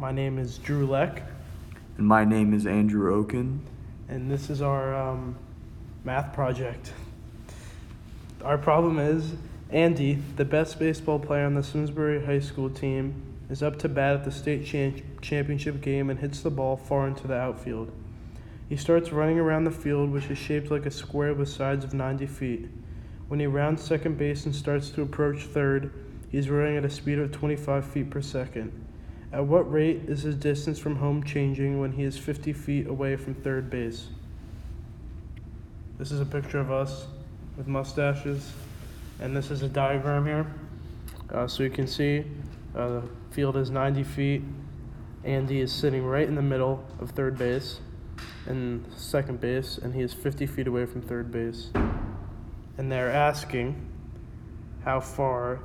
My name is Drew Leck, And my name is Andrew Oken. and this is our math project. Our problem is Andy, the best baseball player on the Simsbury High School team, is up to bat at the state championship game and hits the ball far into the outfield. He starts running around the field, which is shaped like a square with sides of 90 feet. When he rounds second base and starts to approach third, he's running at a speed of 25 feet per second. At what rate is his distance from home changing when he is 50 feet away from third base? This is a picture of us with mustaches, and this is a diagram here. So you can see the field is 90 feet. Andy is sitting right in the middle of third base and second base, and he is 50 feet away from third base. And they're asking how far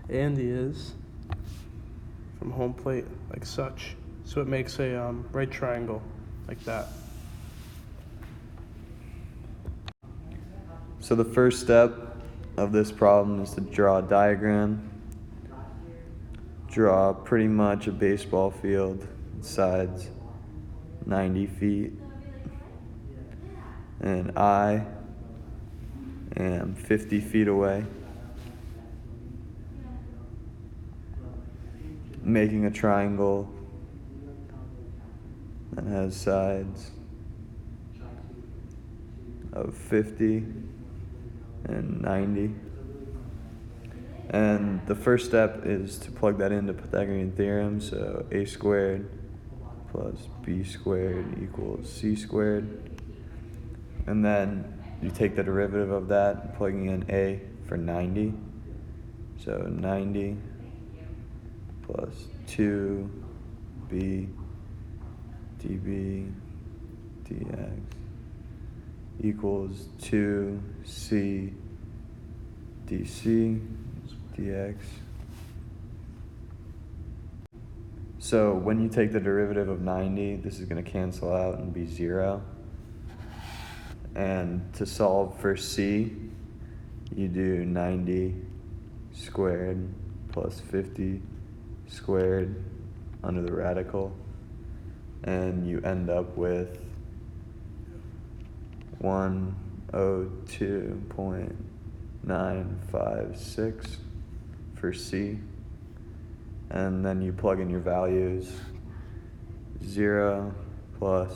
Andy is from home plate, like such. So it makes a right triangle, like that. So the first step of this problem is to draw a diagram. Draw pretty much a baseball field, sides 90 feet. And I am 50 feet away. Making a triangle that has sides of 50 and 90. And the first step is to plug that into Pythagorean theorem. So a squared plus b squared equals c squared. And then you take the derivative of that, plugging in a for 90. So 90 plus 2b db dx equals 2c dc dx. So when you take the derivative of 90, this is going to cancel out and be 0. And to solve for c, you do 90 squared plus 50 squared under the radical, and you end up with 102.956 for c. And then you plug in your values. 0 plus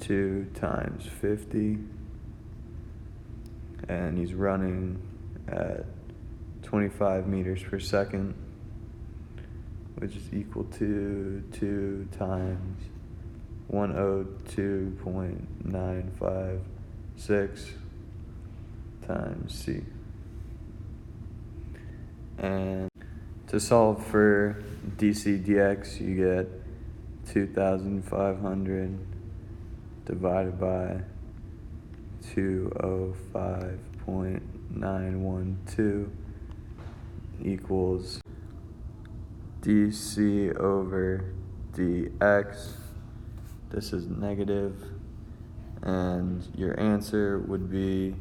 2 times 50, and he's running at 25 meters per second, which is equal to 2 times 102.956 times c. And to solve for dc dx, you get 2,500 divided by 205.912 equals dc over dx. This is negative, and your answer would be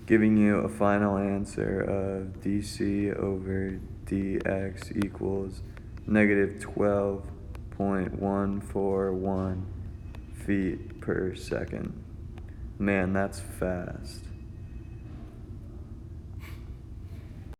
giving you a final answer of dc over dx equals negative 12.141 feet per second. Man, that's fast.